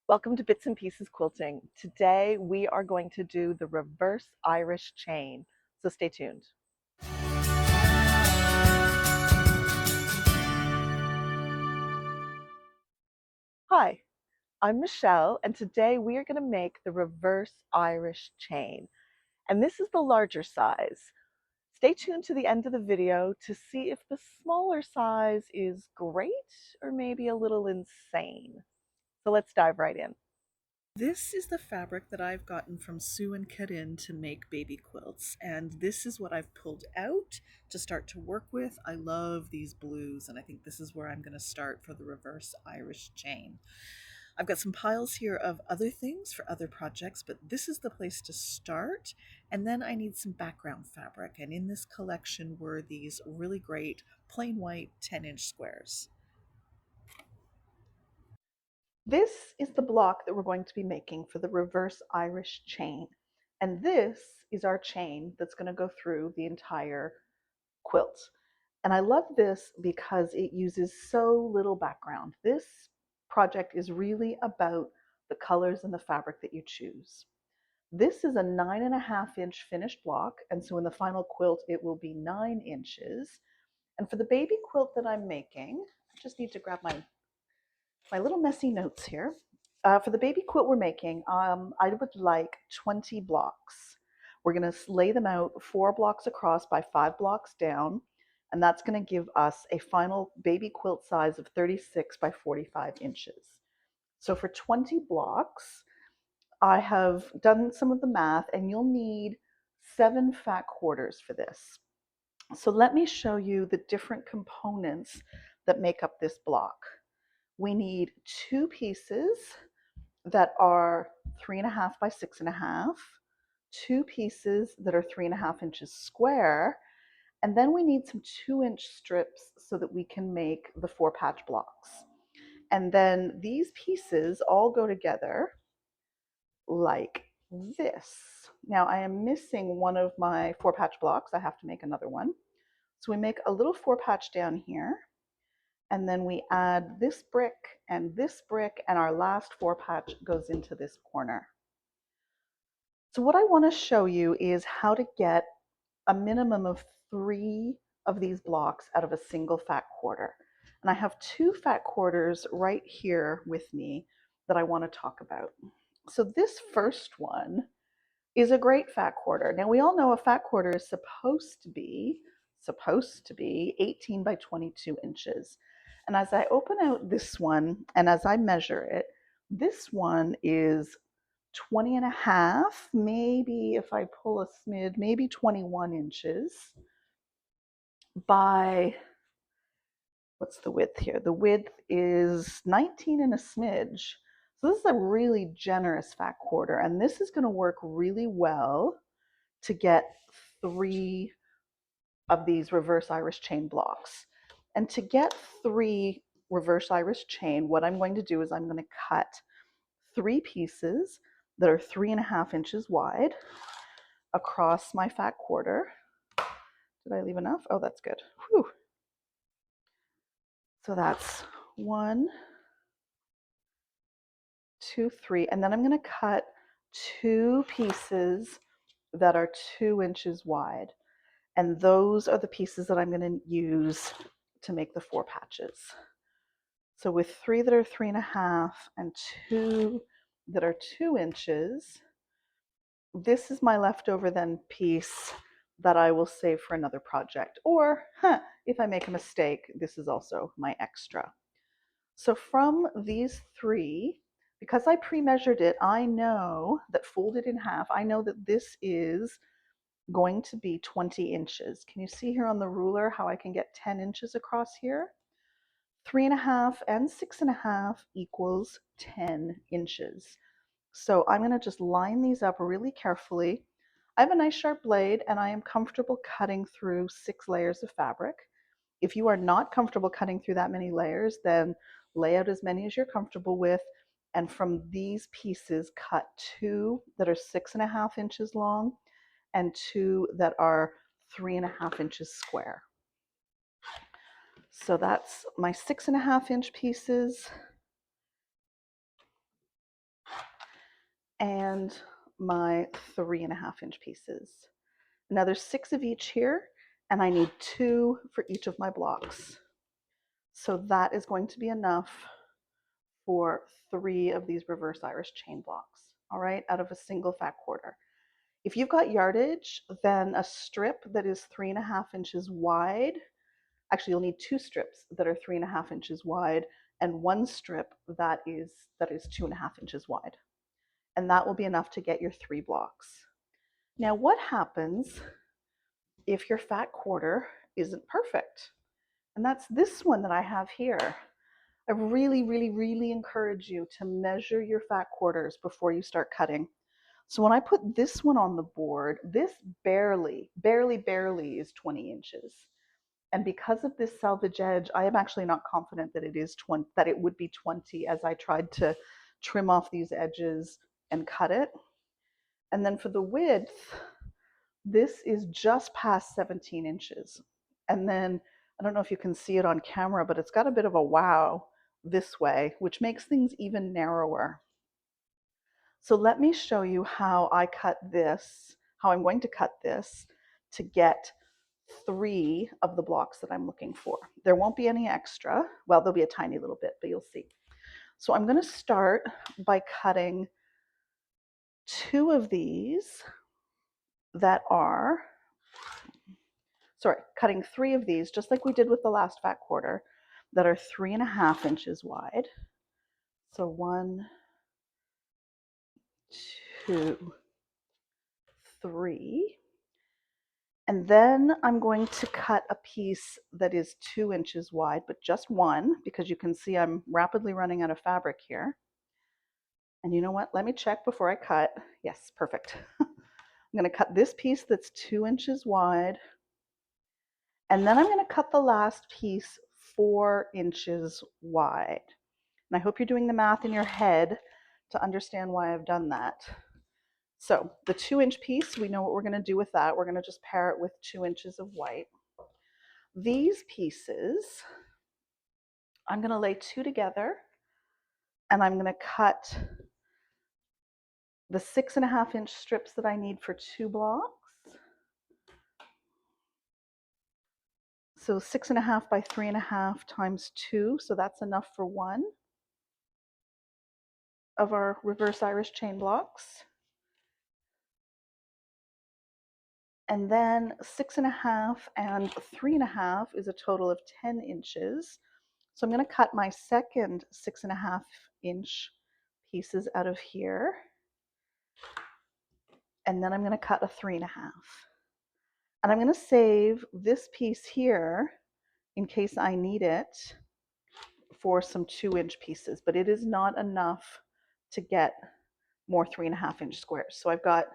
Welcome to Bits and Pieces Quilting. Today we are going to do the reverse Irish chain, so stay tuned. Hi, I'm Michelle, and today we are going to make the reverse Irish chain. And this is the larger size. Stay tuned to the end of the video to see if the smaller size is great or maybe a little insane. So let's dive right in. This is the fabric that I've gotten from Sue and Karin to make baby quilts, and this is what I've pulled out to start to work with. I love these blues, and I think this is where I'm going to start for the reverse Irish chain. I've got some piles here of other things for other projects, but this is the place to start, and then I need some background fabric, and in this collection were these really great plain white 10-inch squares. This is the block that we're going to be making for the reverse Irish chain. And this is our chain that's going to go through the entire quilt. And I love this because it uses so little background. This project is really about the colors and the fabric that you choose. This is a 9.5-inch finished block, and so in the final quilt it will be 9 inches. And for the baby quilt that I'm making, I just need to grab my little messy notes here. For the baby quilt we're making, I would like 20 blocks. We're going to lay them out 4 blocks across by 5 blocks down, and that's going to give us a final baby quilt size of 36 by 45 inches. So for 20 blocks, I have done some of the math, and you'll need 7 fat quarters for this. So let me show you the different components that make up this block. We need 2 pieces that are 3.5 by 6.5, 2 pieces that are 3.5 inches square, and then we need some 2-inch strips so that we can make the 4 patch blocks. And then these pieces all go together like this. Now I am missing one of my 4 patch blocks. I have to make another one. So we make a little 4 patch down here, and then we add this brick, and our last 4 patch goes into this corner. So what I want to show you is how to get a minimum of 3 of these blocks out of a single fat quarter. And I have 2 fat quarters right here with me that I want to talk about. So this first one is a great fat quarter. Now we all know a fat quarter is supposed to be 18 by 22 inches. And as I open out this one and as I measure it, this one is 20 and a half, maybe if I pull a smid, maybe 21 inches by, what's the width here? The width is 19 and a smidge. So this is a really generous fat quarter, and this is going to work really well to get 3 of these reverse Irish chain blocks. And to get 3 reverse Irish chain, what I'm going to do is I'm going to cut 3 pieces that are 3.5 inches wide across my fat quarter. Did I leave enough? Oh, that's good. Whew. So that's 1, 2, 3. And then I'm going to cut 2 pieces that are 2 inches wide. And those are the pieces that I'm going to use to make the 4 patches. So with 3 that are 3.5 and 2 that are 2 inches, this is my leftover then piece that I will save for another project. Or if I make a mistake, this is also my extra. So from these 3, because I pre-measured it, I know that folded in half, I know that this is going to be 20 inches. Can you see here on the ruler how I can get 10 inches across here? 3.5 and 6.5 equals 10 inches. So I'm going to just line these up really carefully. I have a nice sharp blade, and I am comfortable cutting through 6 layers of fabric. If you are not comfortable cutting through that many layers, then lay out as many as you're comfortable with, and from these pieces cut 2 that are 6.5 inches long and 2 that are 3.5 inches square. So that's my 6.5 inch pieces. and my 3.5 inch pieces. Now there's 6 of each here, and I need 2 for each of my blocks. So that is going to be enough for 3 of these reverse Irish chain blocks, all right, out of a single fat quarter. If you've got yardage, then a strip that is 3.5 inches wide, actually you'll need 2 strips that are 3.5 inches wide and 1 strip that is 2.5 inches wide. And that will be enough to get your 3 blocks. Now, what happens if your fat quarter isn't perfect? And that's this one that I have here. I really, really, really encourage you to measure your fat quarters before you start cutting. So when I put this one on the board, this barely, barely, barely is 20 inches. And because of this salvage edge, I am actually not confident that it is 20, that it would be 20, as I tried to trim off these edges and cut it. And then for the width, this is just past 17 inches. And then I don't know if you can see it on camera, but it's got a bit of a wow this way, which makes things even narrower. So let me show you how I cut this, how I'm going to cut this to get 3 of the blocks that I'm looking for. There won't be any extra. Well, there'll be a tiny little bit, but you'll see. So I'm going to start by cutting 2 of these that are, cutting 3 of these, just like we did with the last fat quarter, that are 3.5 inches wide. So 1, 2, 3. And then I'm going to cut a piece that is 2 inches wide, but just one, because you can see I'm rapidly running out of fabric here. And you know what? Let me check before I cut. Yes, perfect. I'm going to cut this piece that's 2 inches wide. And then I'm going to cut the last piece 4 inches wide. And I hope you're doing the math in your head to understand why I've done that. So the 2-inch piece, we know what we're going to do with that. We're going to just pair it with 2 inches of white. These pieces, I'm going to lay 2 together, and I'm going to cut the 6.5-inch strips that I need for 2 blocks. So 6.5 by 3.5 times 2, so that's enough for 1 of our reverse Irish chain blocks. And then 6.5 and 3.5 is a total of 10 inches. So I'm going to cut my second 6.5-inch pieces out of here. And then I'm going to cut a 3.5. And I'm going to save this piece here in case I need it for some 2-inch pieces, but it is not enough to get more 3.5-inch squares. So I've got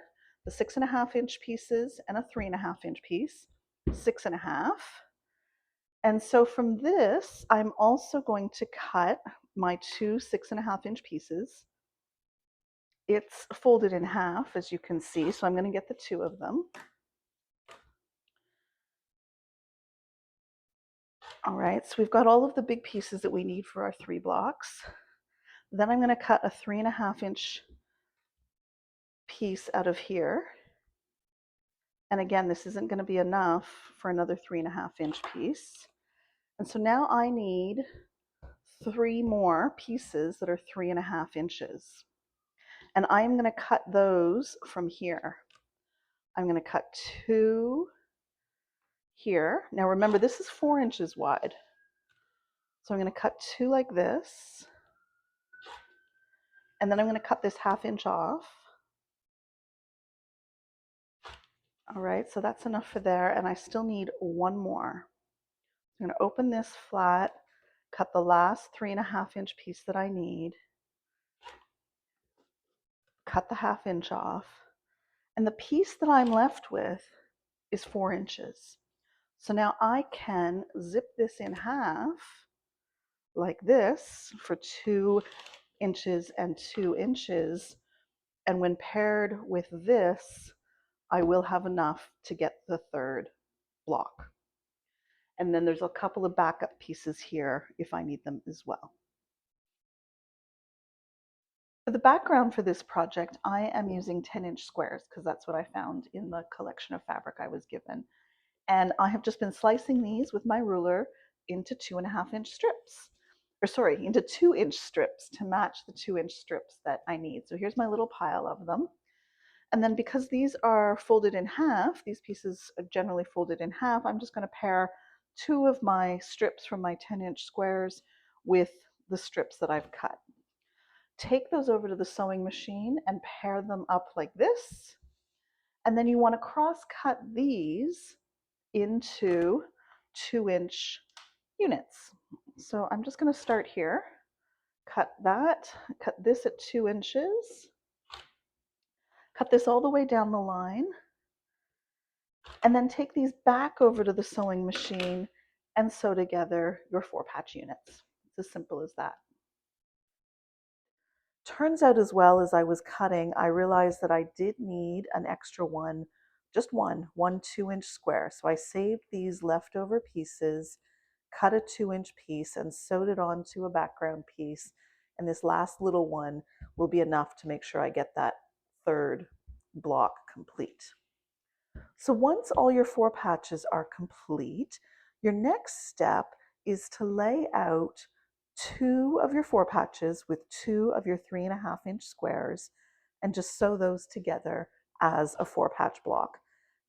the 6.5-inch pieces and a 3.5-inch piece, 6.5. And so from this, I'm also going to cut my 2 6.5-inch pieces. It's folded in half, as you can see, so I'm going to get the 2 of them. All right, so we've got all of the big pieces that we need for our 3 blocks. Then I'm going to cut a 3.5-inch piece out of here. And again, this isn't going to be enough for another 3.5-inch piece. And so now I need 3 more pieces that are 3.5 inches. And I'm going to cut those from here. I'm going to cut 2 here. Now remember, this is 4 inches wide. So I'm going to cut 2 like this. And then I'm going to cut this 1/2 inch off. All right, so that's enough for there. And I still need 1 more. I'm going to open this flat, cut the last 3.5-inch piece that I need, cut the 1/2 inch off. And the piece that I'm left with is 4 inches. So now I can zip this in half like this for 2 inches and 2 inches. And when paired with this, I will have enough to get the 3rd block. And then there's a couple of backup pieces here if I need them as well. For the background for this project, I am using 10-inch squares because that's what I found in the collection of fabric I was given. And I have just been slicing these with my ruler into 2.5-inch strips. Or sorry, into 2-inch strips to match the 2-inch strips that I need. So here's my little pile of them. And then because these are folded in half, these pieces are generally folded in half, I'm just going to pair two of my strips from my 10-inch squares with the strips that I've cut. Take those over to the sewing machine and pair them up like this. And then you want to cross cut these into 2-inch units. So I'm just going to start here, cut that, cut this at 2 inches, cut this all the way down the line, and then take these back over to the sewing machine and sew together your 4-patch units. It's as simple as that. Turns out, as well, as I was cutting, I realized that I did need an extra one, just one 2-inch square. So I saved these leftover pieces, cut a 2-inch piece, and sewed it onto a background piece. And this last little one will be enough to make sure I get that third block complete. So once all your 4 patches are complete, your next step is to lay out 2 of your 4 patches with 2 of your 3.5-inch squares and just sew those together as a 4-patch block.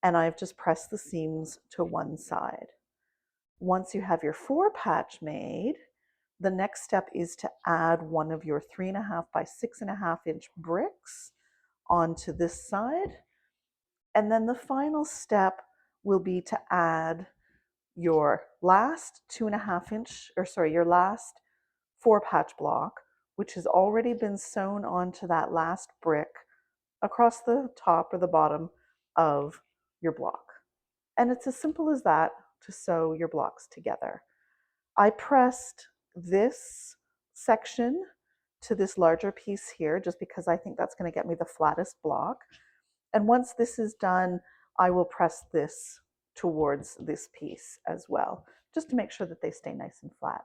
And I've just pressed the seams to one side. Once you have your 4-patch made, the next step is to add one of your 3.5 by 6.5-inch bricks onto this side. And then the final step will be to add your last 2.5-inch, or sorry, your last 4-patch block, which has already been sewn onto that last brick across the top or the bottom of your block. And it's as simple as that to sew your blocks together. I pressed this section to this larger piece here just because I think that's going to get me the flattest block. And once this is done, I will press this towards this piece as well, just to make sure that they stay nice and flat.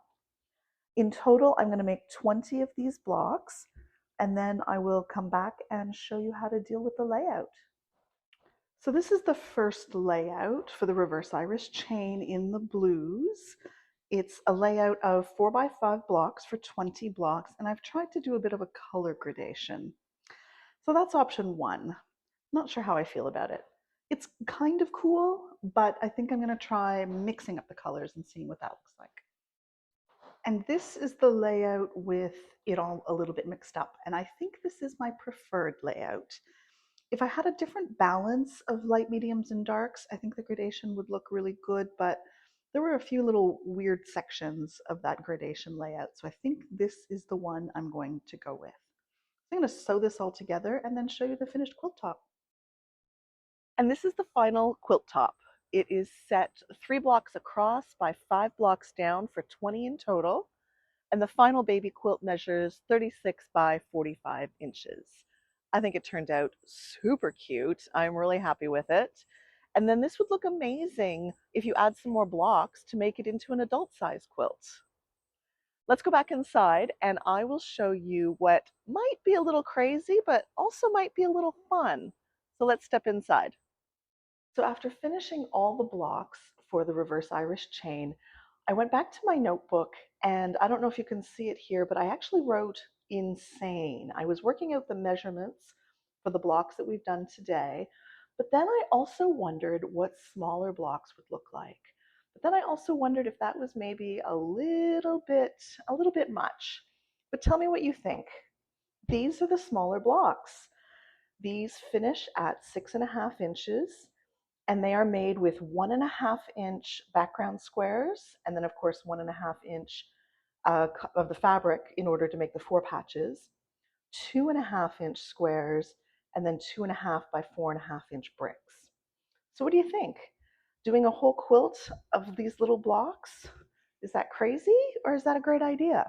In total, I'm going to make 20 of these blocks, and then I will come back and show you how to deal with the layout. So this is the first layout for the reverse Irish chain in the blues. It's a layout of 4x5 blocks for 20 blocks, and I've tried to do a bit of a color gradation. So that's option one. Not sure how I feel about it. It's kind of cool, but I think I'm going to try mixing up the colors and seeing what that looks like. And this is the layout with it all a little bit mixed up. And I think this is my preferred layout. If I had a different balance of light, mediums, and darks, I think the gradation would look really good, but there were a few little weird sections of that gradation layout. So I think this is the one I'm going to go with. I'm going to sew this all together and then show you the finished quilt top. And this is the final quilt top. It is set 3 blocks across by 5 blocks down for 20 in total. And the final baby quilt measures 36 by 45 inches. I think it turned out super cute. I'm really happy with it. And then this would look amazing if you add some more blocks to make it into an adult size quilt. Let's go back inside and I will show you what might be a little crazy, but also might be a little fun. So let's step inside. So after finishing all the blocks for the reverse Irish chain, I went back to my notebook, and I don't know if you can see it here, but I actually wrote insane. I was working out the measurements for the blocks that we've done today, but then I also wondered what smaller blocks would look like. But then I also wondered if that was maybe a little bit much. But tell me what you think. These are the smaller blocks. These finish at 6.5 inches, and they are made with 1.5-inch background squares, and then of course 1.5-inch of the fabric in order to make the 4 patches, 2.5-inch squares, and then 2.5 by 4.5-inch bricks. So what do you think? Doing a whole quilt of these little blocks? Is that crazy, or is that a great idea?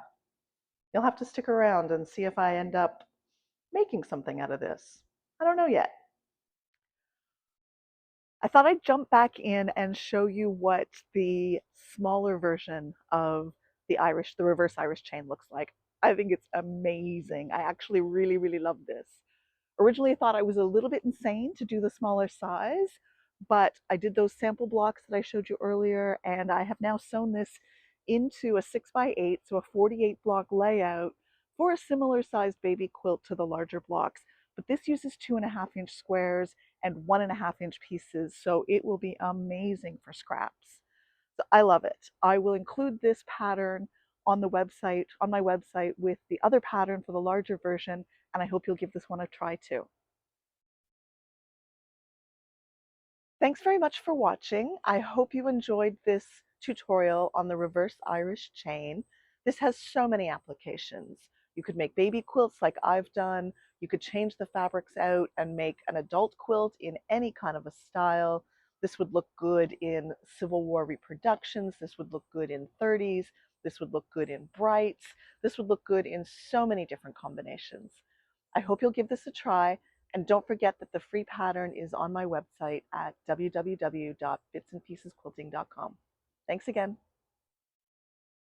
You'll have to stick around and see if I end up making something out of this. I don't know yet. I thought I'd jump back in and show you what the smaller version of the reverse Irish chain looks like. I think it's amazing. I actually really, really love this. Originally, I thought I was a little bit insane to do the smaller size, but I did those sample blocks that I showed you earlier, and I have now sewn this into a 6 by 8, so a 48 block layout for a similar sized baby quilt to the larger blocks. But this uses 2.5 inch squares and 1.5 inch pieces, so it will be amazing for scraps. So I love it. I will include this pattern on the website, on my website, with the other pattern for the larger version, and I hope you'll give this one a try too. Thanks very much for watching. I hope you enjoyed this tutorial on the reverse Irish chain. This has so many applications. You could make baby quilts like I've done. You could change the fabrics out and make an adult quilt in any kind of a style. This would look good in Civil War reproductions. This would look good in 30s. This would look good in brights. This would look good in so many different combinations. I hope you'll give this a try. And don't forget that the free pattern is on my website at www.bitsandpiecesquilting.com. Thanks again.